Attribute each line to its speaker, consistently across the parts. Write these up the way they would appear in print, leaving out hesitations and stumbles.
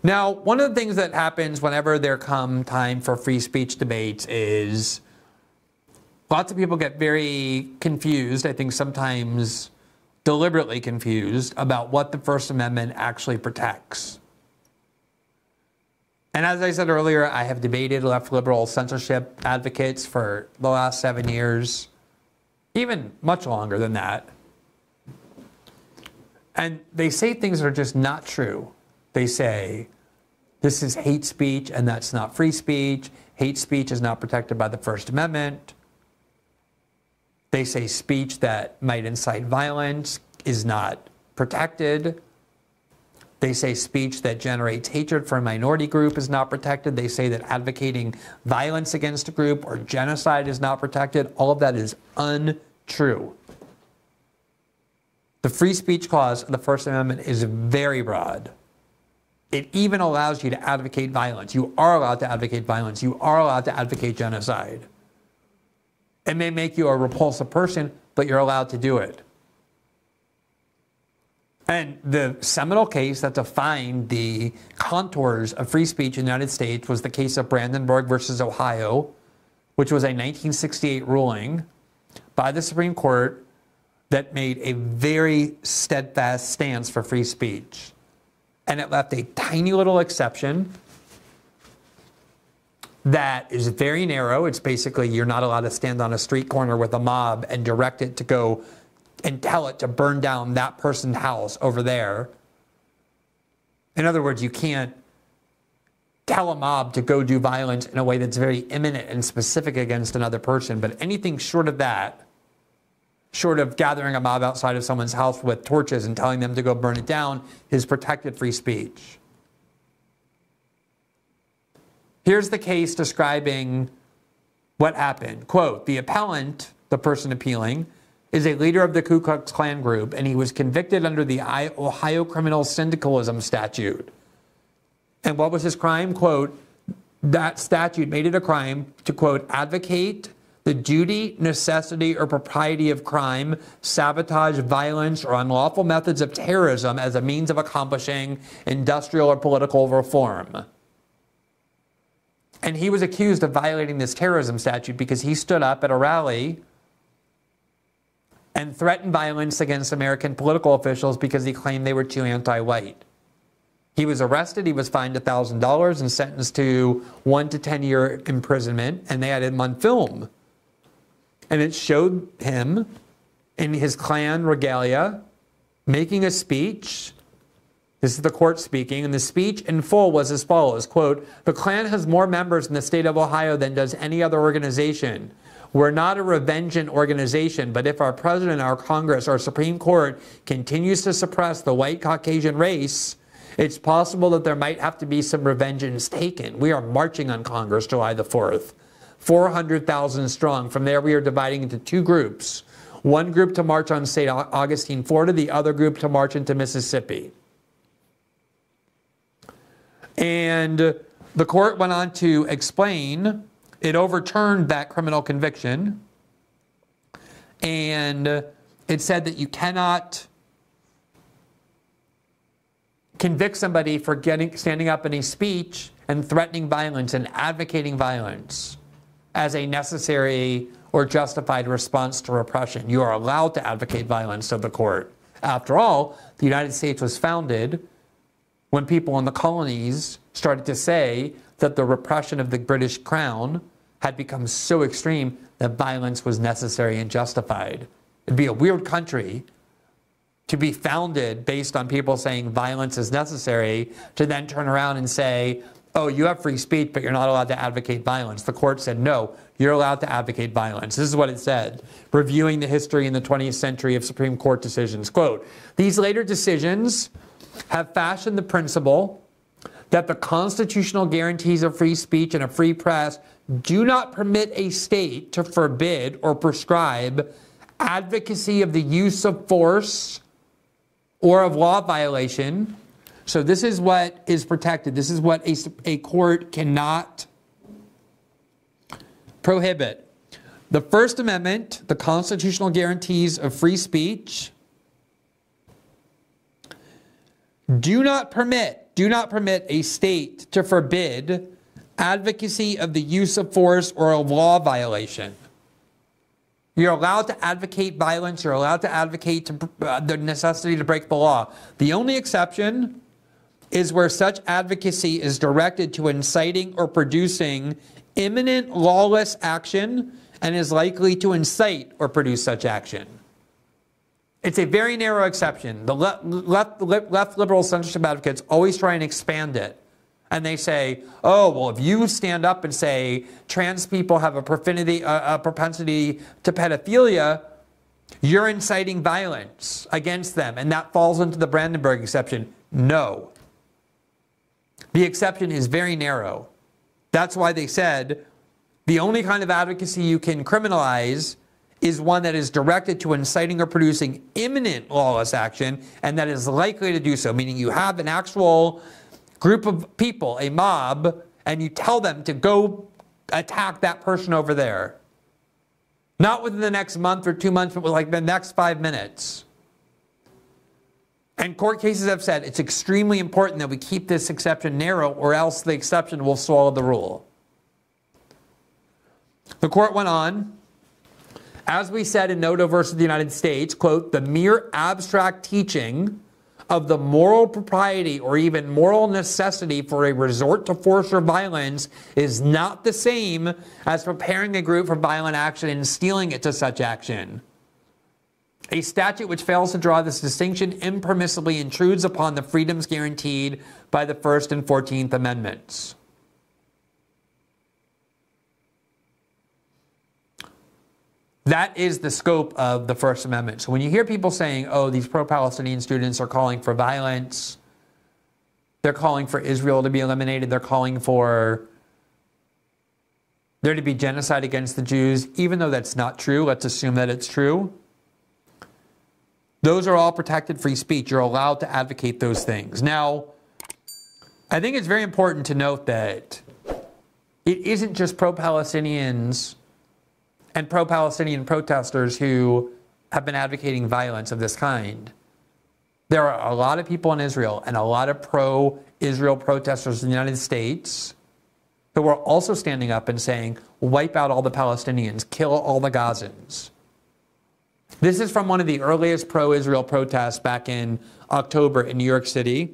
Speaker 1: Now, one of the things that happens whenever there come time for free speech debates is lots of people get very confused, I think sometimes deliberately confused, about what the First Amendment actually protects. And as I said earlier, I have debated left liberal censorship advocates for the last 7 years, even much longer than that. And they say things that are just not true. They say, this is hate speech and that's not free speech. Hate speech is not protected by the First Amendment. They say speech that might incite violence is not protected. They say speech that generates hatred for a minority group is not protected. They say that advocating violence against a group or genocide is not protected. All of that is untrue. The free speech clause of the First Amendment is very broad. It even allows you to advocate violence. You are allowed to advocate violence. You are allowed to advocate genocide. It may make you a repulsive person, but you're allowed to do it. And the seminal case that defined the contours of free speech in the United States was the case of Brandenburg versus Ohio, which was a 1968 ruling by the Supreme Court that made a very steadfast stance for free speech. And it left a tiny little exception that is very narrow. It's basically you're not allowed to stand on a street corner with a mob and direct it to go and tell it to burn down that person's house over there. In other words, you can't tell a mob to go do violence in a way that's very imminent and specific against another person. But anything short of that, short of gathering a mob outside of someone's house with torches and telling them to go burn it down, is protected free speech. Here's the case describing what happened. Quote, the appellant, the person appealing, is a leader of the Ku Klux Klan group, and he was convicted under the Ohio criminal syndicalism statute. And what was his crime? Quote, that statute made it a crime to, quote, advocate the duty, necessity, or propriety of crime, sabotage, violence, or unlawful methods of terrorism as a means of accomplishing industrial or political reform. And he was accused of violating this terrorism statute because he stood up at a rally and threatened violence against American political officials because he claimed they were too anti-white. He was arrested, he was fined $1,000 and sentenced to 1 to 10 year imprisonment, and they had him on film. And it showed him in his Klan regalia making a speech. This is the court speaking, and the speech in full was as follows, quote, the Klan has more members in the state of Ohio than does any other organization. We're not a revengeant organization, but if our president, our Congress, our Supreme Court continues to suppress the white Caucasian race, it's possible that there might have to be some revengeance taken. We are marching on Congress July the 4th, 400,000 strong. From there, we are dividing into two groups. One group to march on St. Augustine, Florida, the other group to march into Mississippi. And the court went on to explain, it overturned that criminal conviction, and it said that you cannot convict somebody for standing up in a speech and threatening violence and advocating violence as a necessary or justified response to repression. You are allowed to advocate violence to the court. After all, the United States was founded when people in the colonies started to say that the repression of the British Crown had become so extreme that violence was necessary and justified. It'd be a weird country to be founded based on people saying violence is necessary, to then turn around and say, oh, you have free speech, but you're not allowed to advocate violence. The court said, no, you're allowed to advocate violence. This is what it said, reviewing the history in the 20th century of Supreme Court decisions. Quote, these later decisions have fashioned the principle that the constitutional guarantees of free speech and a free press do not permit a state to forbid or prescribe advocacy of the use of force or of law violation. So this is what is protected. This is what a court cannot prohibit. The First Amendment, the constitutional guarantees of free speech, do not permit do not permit a state to forbid advocacy of the use of force or a law violation. You're allowed to advocate violence. You're allowed to advocate the necessity to break the law. The only exception is where such advocacy is directed to inciting or producing imminent lawless action and is likely to incite or produce such action. It's a very narrow exception. The left liberal censorship advocates always try and expand it. And they say, oh, well, if you stand up and say trans people have a propensity to pedophilia, you're inciting violence against them. And that falls into the Brandenburg exception. No. The exception is very narrow. That's why they said the only kind of advocacy you can criminalize is one that is directed to inciting or producing imminent lawless action and that is likely to do so, meaning you have an actual group of people, a mob, and you tell them to go attack that person over there. Not within the next month or 2 months, but like the next 5 minutes. And court cases have said it's extremely important that we keep this exception narrow or else the exception will swallow the rule. The court went on, as we said in Noto versus the United States, quote, the mere abstract teaching of the moral propriety or even moral necessity for a resort to force or violence is not the same as preparing a group for violent action and steeling it to such action. A statute which fails to draw this distinction impermissibly intrudes upon the freedoms guaranteed by the First and 14th Amendments. That is the scope of the First Amendment. So when you hear people saying, oh, these pro-Palestinian students are calling for violence, they're calling for Israel to be eliminated, they're calling for there to be genocide against the Jews, even though that's not true, let's assume that it's true. Those are all protected free speech. You're allowed to advocate those things. Now, I think it's very important to note that it isn't just pro-Palestinians and pro-Palestinian protesters who have been advocating violence of this kind. There are a lot of people in Israel and a lot of pro-Israel protesters in the United States who are also standing up and saying, wipe out all the Palestinians, kill all the Gazans. This is from one of the earliest pro-Israel protests back in October in New York City.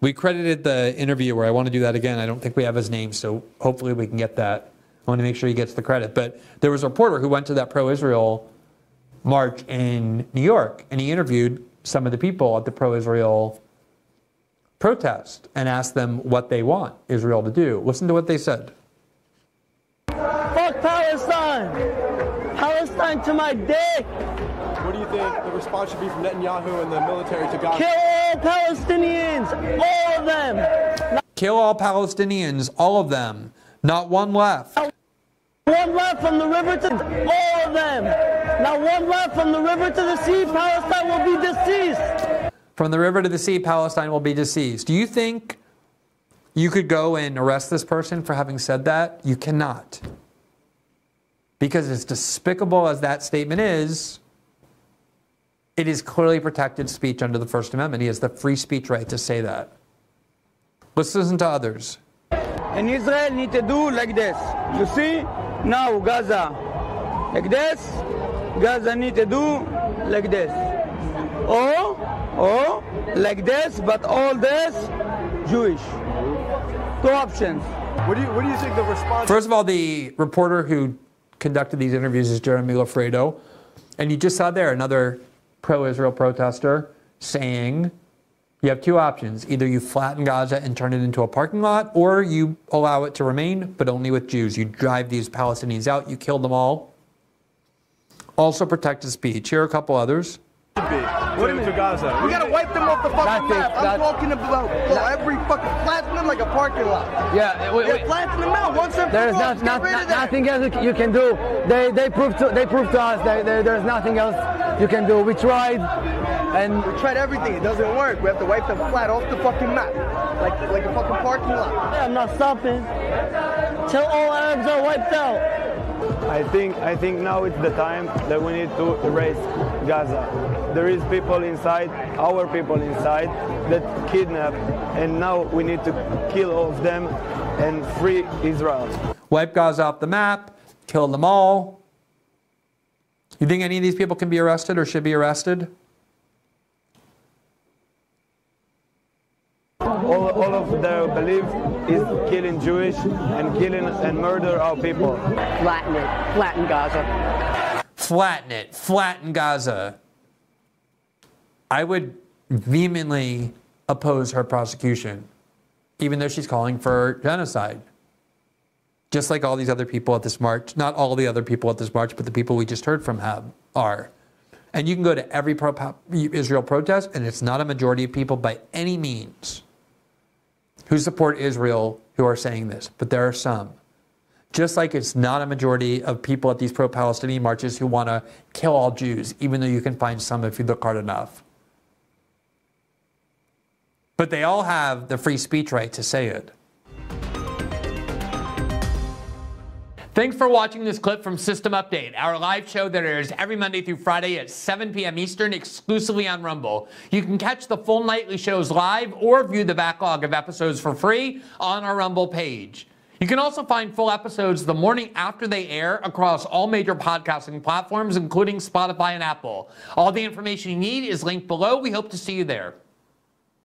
Speaker 1: We credited the interviewer. I want to do that again. I don't think we have his name, so hopefully we can get that. I want to make sure he gets the credit. But there was a reporter who went to that pro-Israel march in New York, and he interviewed some of the people at the pro-Israel protest and asked them what they want Israel to do. Listen to what they said.
Speaker 2: Fuck Palestine! Palestine to my dick!
Speaker 3: What do you think the response should be from Netanyahu and the military to Gaza?
Speaker 2: Kill all Palestinians! All of them!
Speaker 1: Kill all Palestinians, all of them. Not one left.
Speaker 2: One left from the river to all of them. Now one left from the river to the sea, Palestine will be deceased.
Speaker 1: From the river to the sea, Palestine will be deceased. Do you think you could go and arrest this person for having said that? You cannot. Because as despicable as that statement is, it is clearly protected speech under the First Amendment. He has the free speech right to say that. Let's listen to others.
Speaker 2: And Israel need to do like this. You see? Now Gaza like this. Gaza need to do like this. Or like this, but all this Jewish. Two options.
Speaker 3: What do you think the response?
Speaker 1: First of all, the reporter who conducted these interviews is Jeremy Lafredo. And you just saw there another pro-Israel protester saying you have two options. Either you flatten Gaza and turn it into a parking lot, or you allow it to remain, but only with Jews. You drive these Palestinians out, you kill them all. Also protected speech. Here are a couple others.
Speaker 3: What do you mean to Gaza? We gotta wipe them off the fucking map. I'm talking about every fucking flatten them like a parking lot.
Speaker 2: Yeah,
Speaker 3: flatten them out once and
Speaker 2: there's
Speaker 3: for all.
Speaker 2: nothing else you can do. They proved to us there's nothing else you can do. We tried, and
Speaker 3: we tried everything. It doesn't work. We have to wipe them flat off the fucking map, like a fucking parking lot.
Speaker 2: I'm not stopping till all Arabs are wiped out.
Speaker 4: I think now it's the time that we need to erase Gaza. there is people inside, our people inside, that kidnap, and now we need to kill all of them and free Israel.
Speaker 1: Wipe Gaza off the map, kill them all. You think any of these people can be arrested or should be arrested?
Speaker 4: All of their belief is killing Jewish and killing and murder our people.
Speaker 5: Flatten it. Flatten Gaza.
Speaker 1: Flatten it. Flatten Gaza. I would vehemently oppose her prosecution, even though she's calling for genocide. Just like all these other people at this march. Not all the other people at this march, but the people we just heard from are. And you can go to every Israel protest, and it's not a majority of people by any means who support Israel who are saying this. But there are some. Just like it's not a majority of people at these pro-Palestinian marches who want to kill all Jews, even though you can find some if you look hard enough. But they all have the free speech right to say it. Thanks for watching this clip from System Update, our live show that airs every Monday through Friday at 7 p.m. Eastern exclusively on Rumble. You can catch the full nightly shows live or view the backlog of episodes for free on our Rumble page. You can also find full episodes the morning after they air across all major podcasting platforms, including Spotify and Apple. All the information you need is linked below. We hope to see you there.